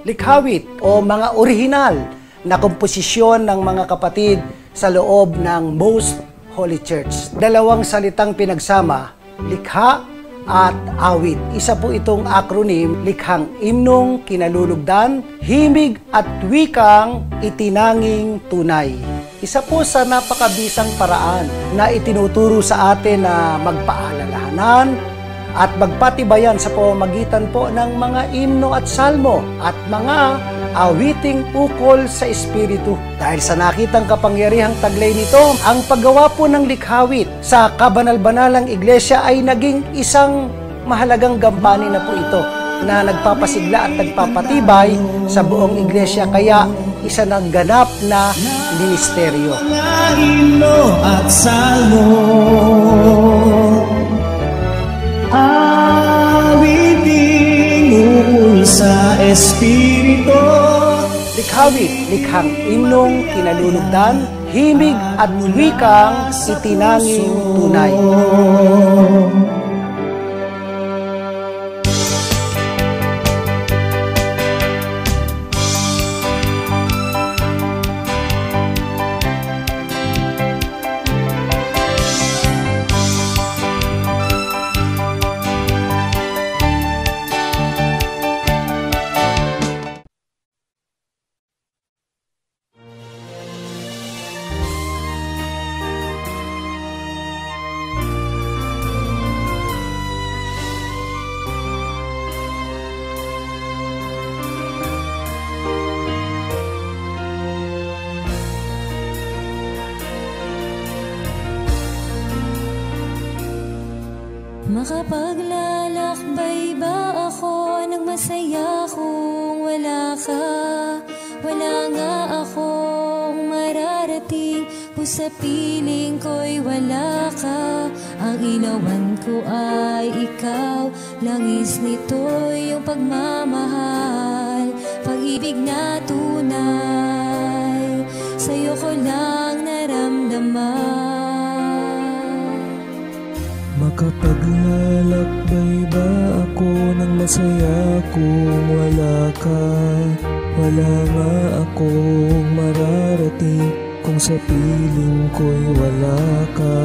Likhawit o mga orihinal na komposisyon ng mga kapatid sa loob ng Most Holy Church. Dalawang salitang pinagsama, likha at awit. Isa po itong acronym, likhang imnong kinalulugdan, himig at wikang itinanging tunay. Isa po sa napakabisang paraan na itinuturo sa atin na magpaalalahanan at magpatibayan sa pamamagitan po ng mga imno at salmo at mga awiting ukol sa Espiritu. Dahil sa nakitang kapangyarihang taglay nito, ang paggawa po ng likhawit sa kabanal-banalang iglesia ay naging isang mahalagang gampanin na po ito na nagpapasigla at nagpapatibay sa buong iglesia, kaya isa ng ganap na ministeryo. Himno at salmo, awiting ukol sa Espiritu. Likhawit, likhang imnong kinalulugdan, himig at wikang itinanging tunay. Makapaglalakbay ba ako ng masaya kung wala ka? Wala nga akong mararating kung sa piling ko'y wala ka. Ang ilawan ko ay ikaw, langis nito'y iyong pagmamahal, pag-ibig na tunay, sa'yo ko lang naramdaman. Makapaglalakbay ba ako ng masaya kung wala ka? Wala nga akong mararating kung sa piling ko'y wala ka.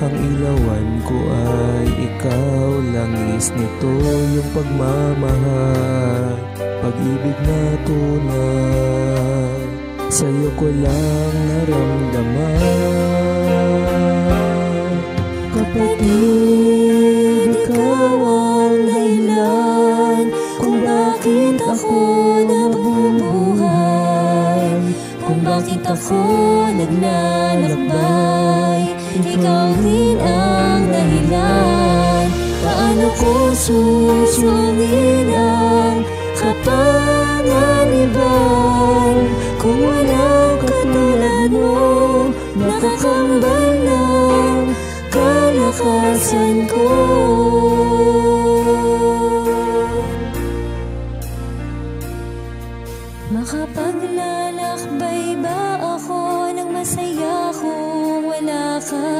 Ang ilawan ko ay ikaw, langis nito yung pagmamahal, pag-ibig na tunay, sa'yo ko lang naramdaman. Kapatid, ikaw ang dahilan kung bakit ako nabubuhay, kung bakit ako naglalakbay. Ikaw din ang dahilan, paano ko susungin ang kapanganiban kung walang katulad mo, nakakambal ng kalakasan ko. Makapaglalakbay ba ako ng masaya kung wala ka?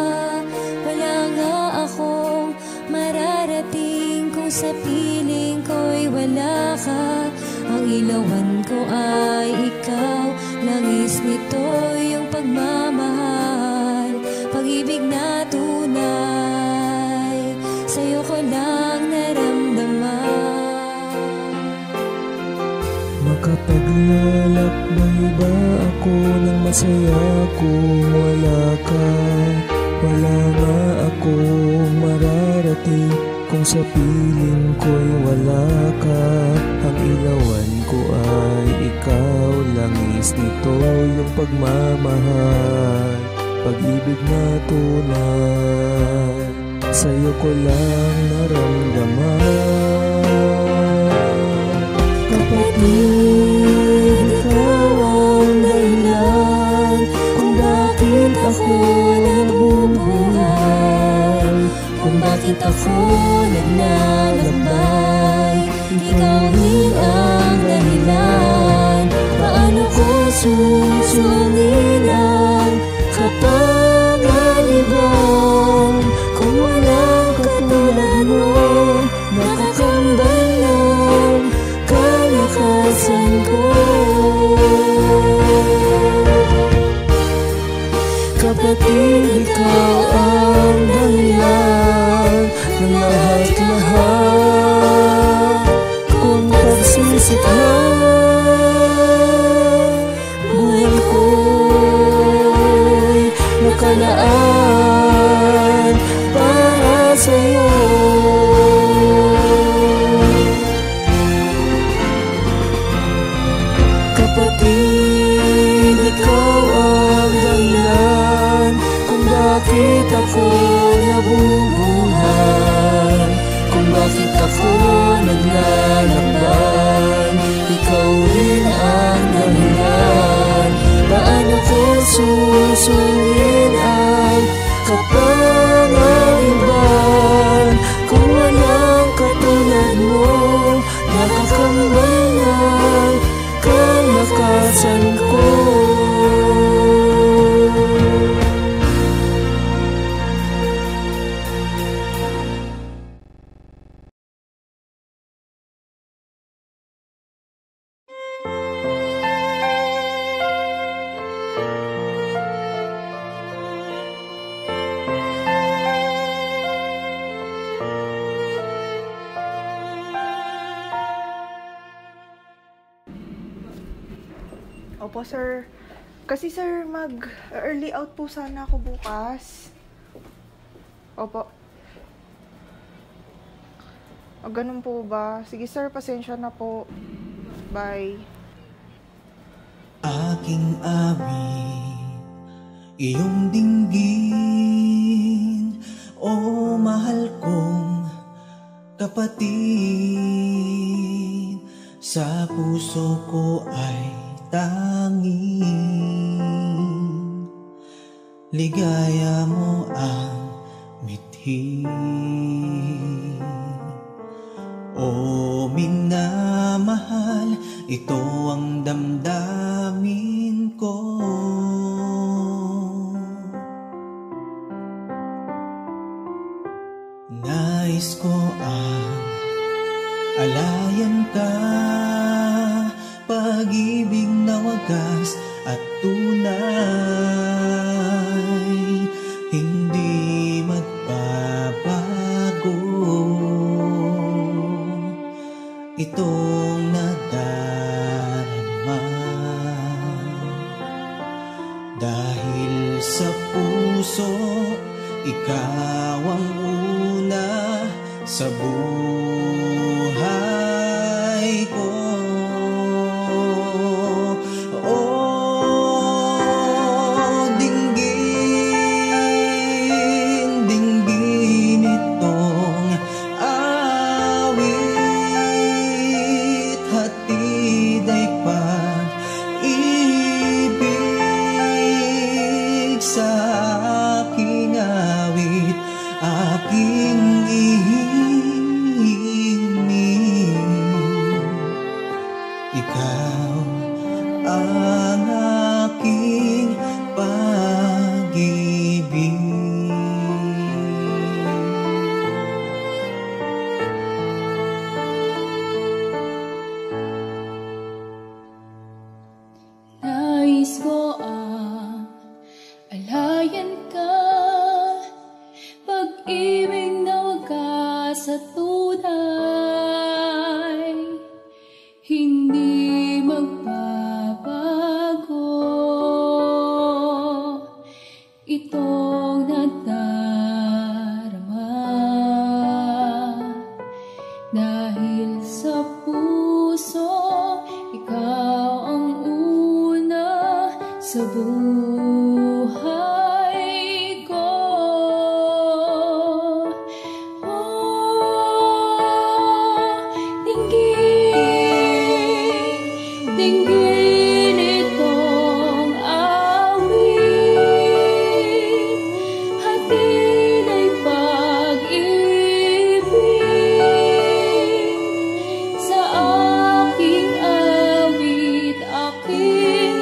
Wala nga akong mararating kung sa piling ko'y wala ka. Ang ilawan ko ay ikaw, langis nito yung pagmamahal, pag-ibig na tunay, sa'yo ko lang naramdaman. Makapaglalakbay ba ako ng masaya kung wala ka? Wala nga akong mararating kung sa piling ko'y wala ka. Ang ilawan ko ay ikaw, langis nito yung pagmamahal, pag-ibig na tunay, sa'yo ko lang naramdaman. Kapatid, ikaw ang dahilan kung bakit ako nabubuhay, kung bakit ako naglalakbay. Ikaw din ang dahilan, paano ko susungin ang kapanganiban kung walang katulad mo, nakakambal na ikaw ang dahilan ng lahat-lahat kong pagsisikap. Buhay ko'y nakalaan para sa'yo. Kapatid, ikaw ang dahilan kung bakit ako nabubuhay, kung bakit ako naglalakbay. Ikaw rin ang dahilan. Paano ko susunin ang kapangyarihan kung walang katulad mo? Nakakambal ng kalakasan ko. Opo, sir. Kasi, sir, mag-early out po sana ako bukas. Opo. O, ganun po ba? Sige, sir, pasensya na po. Bye. Aking awit, iyong dinggin, o mahal kong kapatid, sa puso ko ay tanging ligaya mo ang mithi. O minamahal, ito ang damdamin ko. Nais ko ang alayan ka, pag-ibig na wagas at tunay, hindi magbabago. Itong nadarama dahil sa puso, ikaw ang una sa buhay ko. Aking awit, aking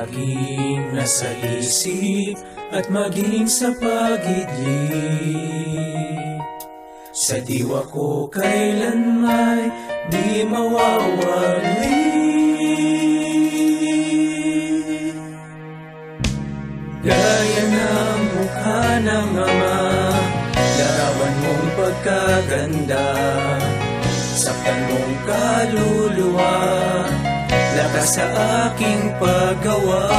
Laging nasa isip at maging sa pagidlip, sa diwa ko kailan may di mawawali. Gaya ng mukha ng ama, larawan mong pagkaganda, saktan mong kaluluwa, lakas sa aking paggawa.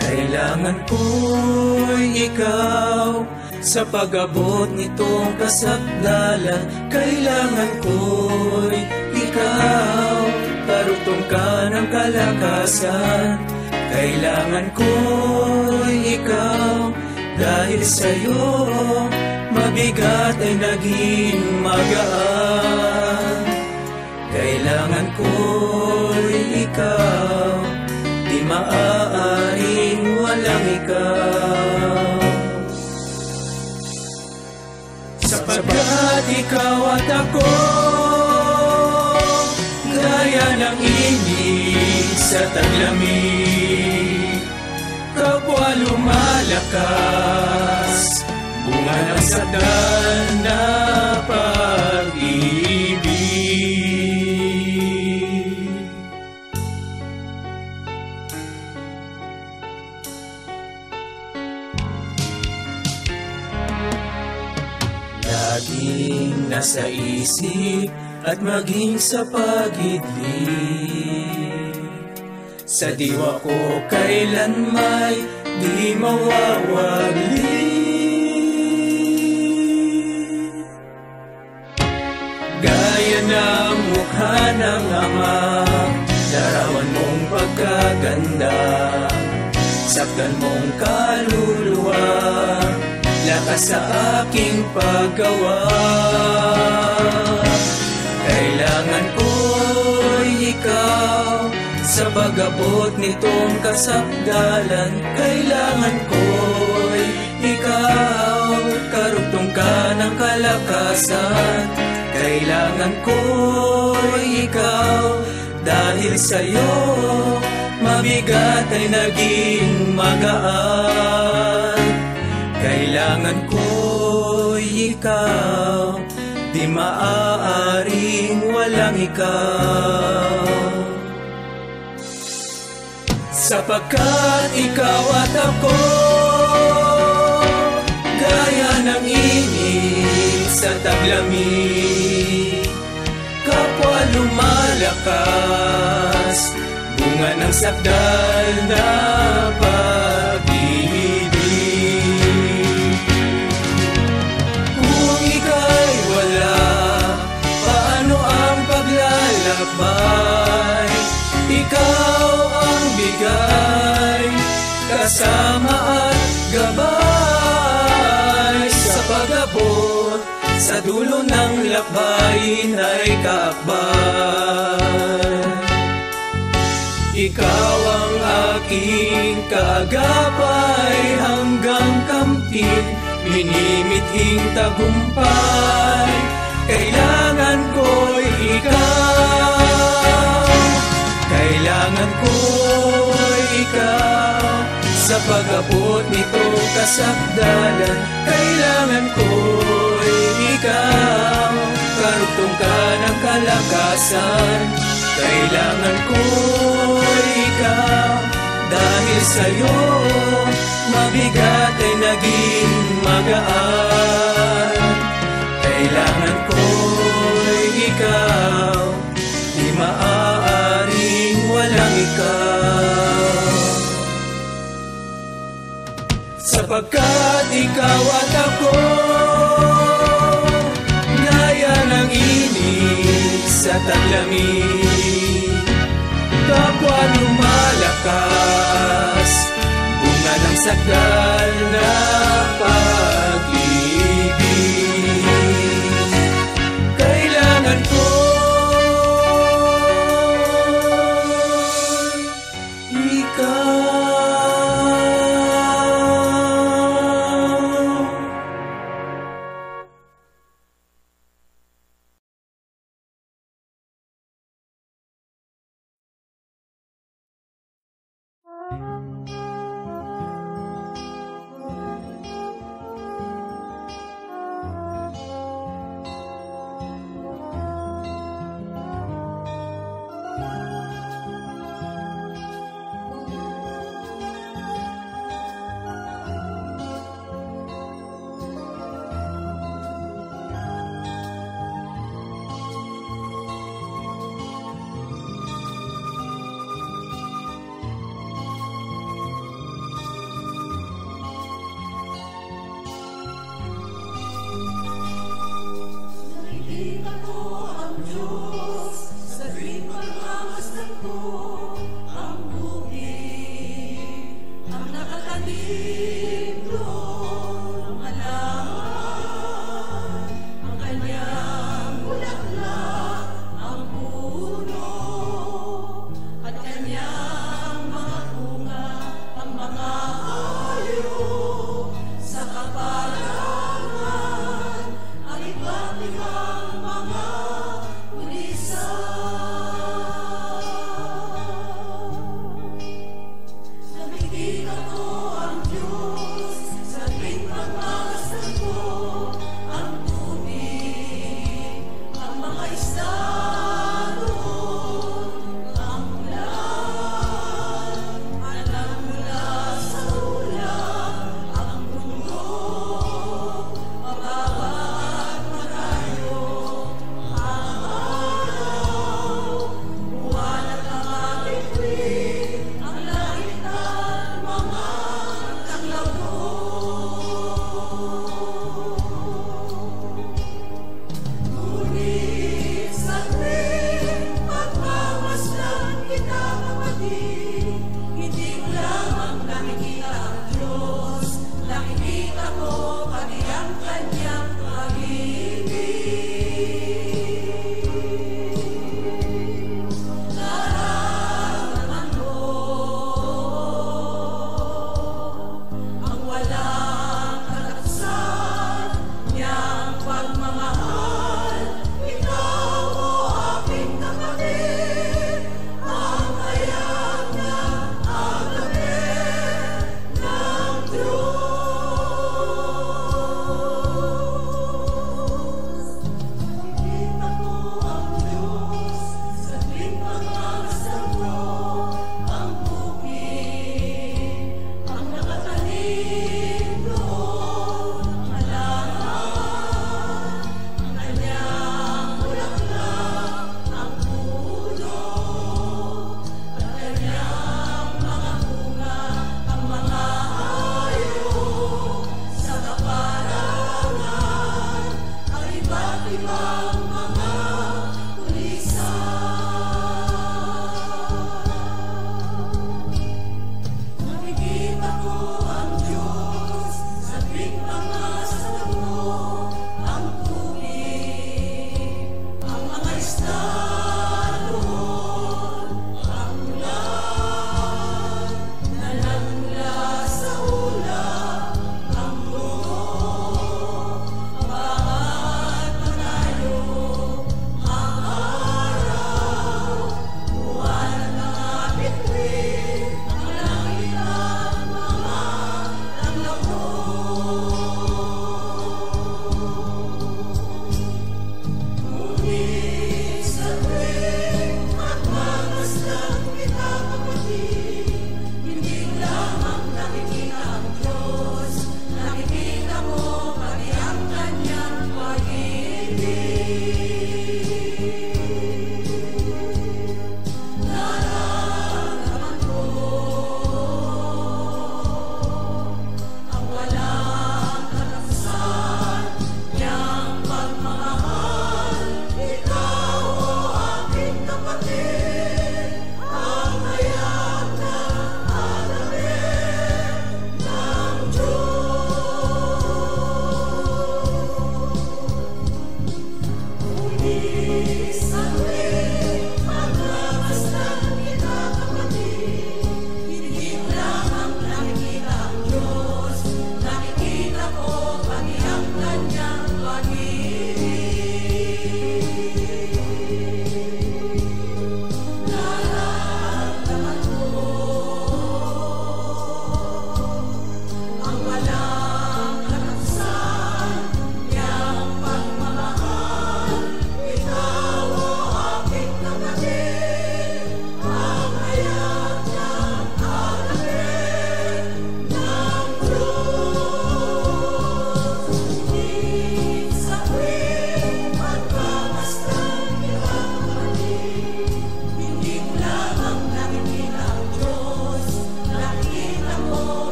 Kailangan ko'y ikaw sa pag-abot nitong kasakdalan. Kailangan ko'y ikaw, karugtong ka ng kalakasan. Kailangan ko'y ikaw, dahil sa'yo mabigat ay naging magaan. Kailangan ko'y ikaw, di maaaring walang ikaw. Sapagkat ikaw at ako, gaya ng init sa taglamig, kapwa lumalakas, bunga ng sakdal na pag-ibig. Laging nasa isip at maging sa pagidlip, sa diwa ko kailan may di mawawali. Gaya ng mukha ng ama, larawan mong pagkaganda, saktan mong kaluluwa, lakas sa aking paggawa. Kailangan ko'y ikaw sa pag-abot nitong kasakdalan. Kailangan ko'y ikaw, karugtong ka ng kalakasan. Kailangan ko'y ikaw, dahil sa'yo mabigat ay naging magaan. Kailangan ko'y ikaw, di maaaring walang ikaw. Sapagkat ikaw at ako, gaya ng init sa taglamig, kapwa lumalakas, bunga ng sakdal na pag-ibig. Kung ika'y wala, paano ang paglalakbay? Ikaw ang bigay, kasama at gabay, sa pag-abot sa dulo ng lakbayin ay kaakbay. Ikaw ang aking kaagapay, hanggang kamtin, minimithing tagumpay. Kailangan ko'y ikaw, kailangan ko'y ikaw, sa pag-abot nitong kasakdalan. Kailangan ko'y ikaw, karugtong ka ng kalakasan. Kailangan ko'y ikaw, dahil sa'yo mabigat ay naging magaan. Kailangan ko'y ikaw, di maaaring walang ikaw. Sapagkat ikaw at ako, gaya ng init sa taglamig, kapwa lumalakas, bunga ng sakdal na pag-ibig. Kailangan ko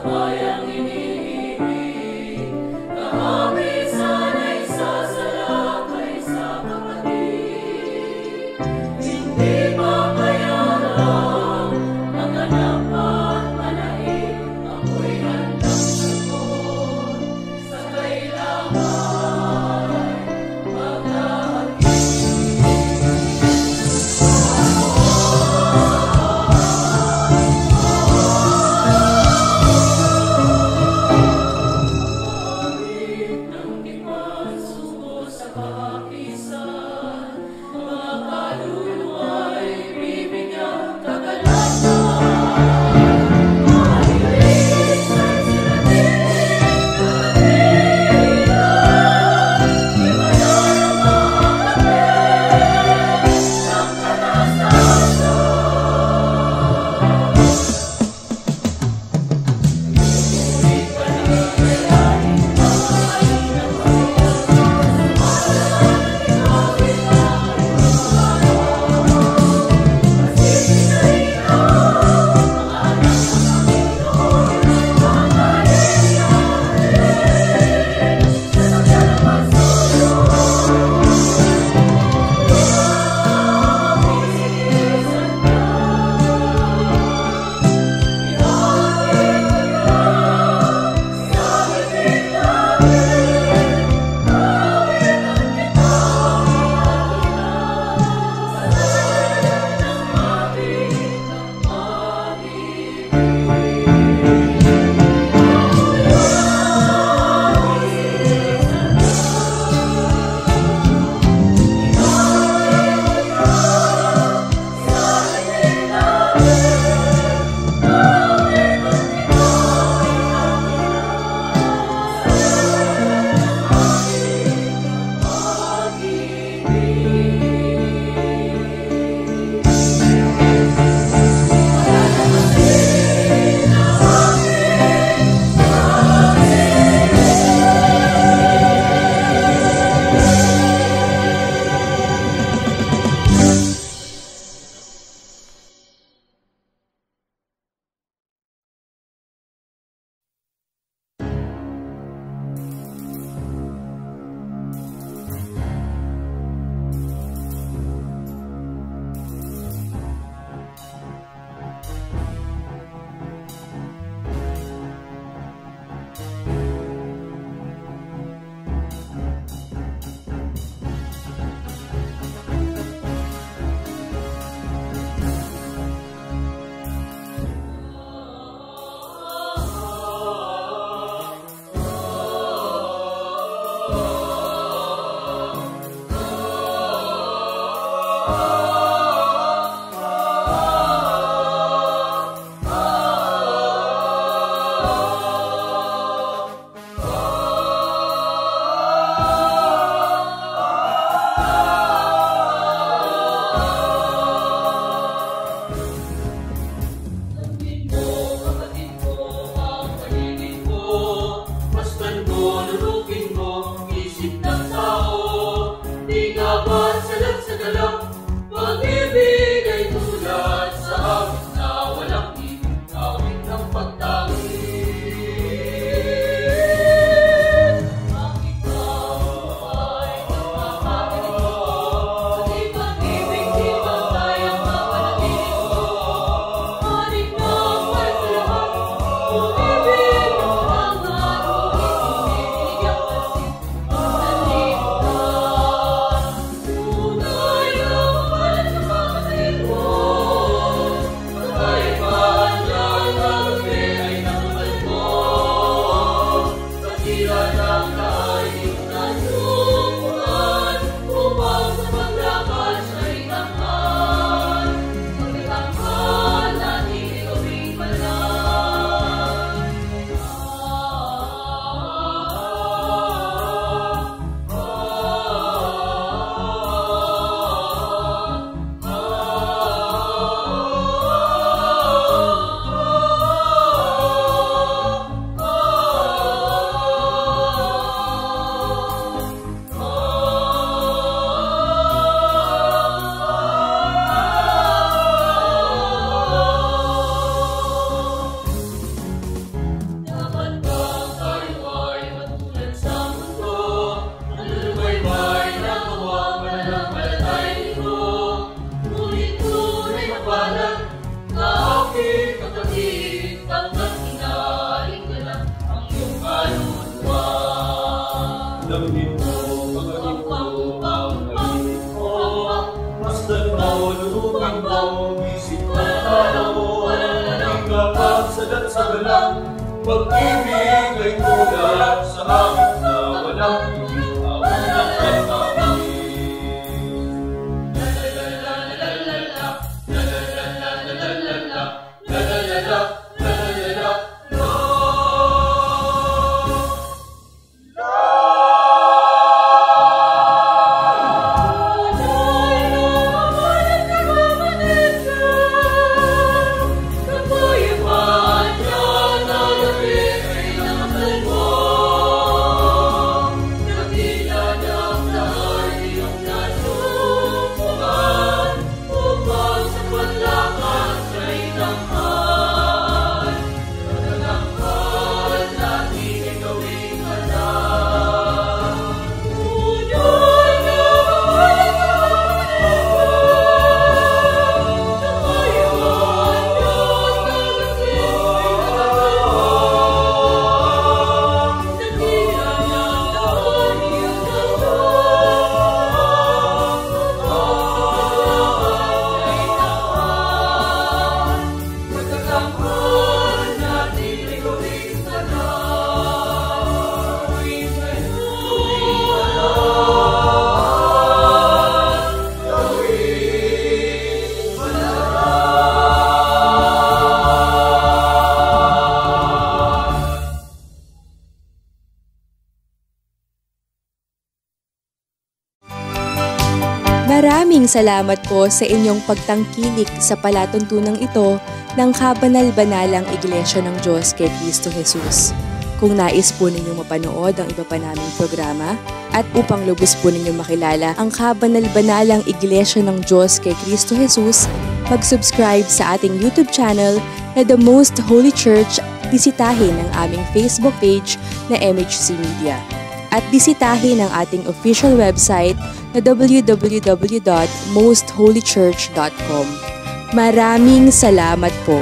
bayang iniibig. Kahapisan ay sasalakay sa kapatid. Hindi papayaran ang anak at manaig. Ako'y handang sagot sa kailangan maghahatid. Pag-ibig ay tulad sa hangin na walang aunang katabi. Maraming salamat po sa inyong pagtangkilik sa palatuntunang ito ng Kabanal-Banalang Iglesia ng Diyos kay Cristo Jesus. Kung nais po ninyong mapanood ang iba pa naming programa at upang lubos po ninyong makilala ang Kabanal-Banalang Iglesia ng Diyos kay Cristo Jesus, mag-subscribe sa ating YouTube channel na The Most Holy Church, bisitahin ang aming Facebook page na MHC Media. At bisitahin ang ating official website na www.mostholychurch.com. Maraming salamat po!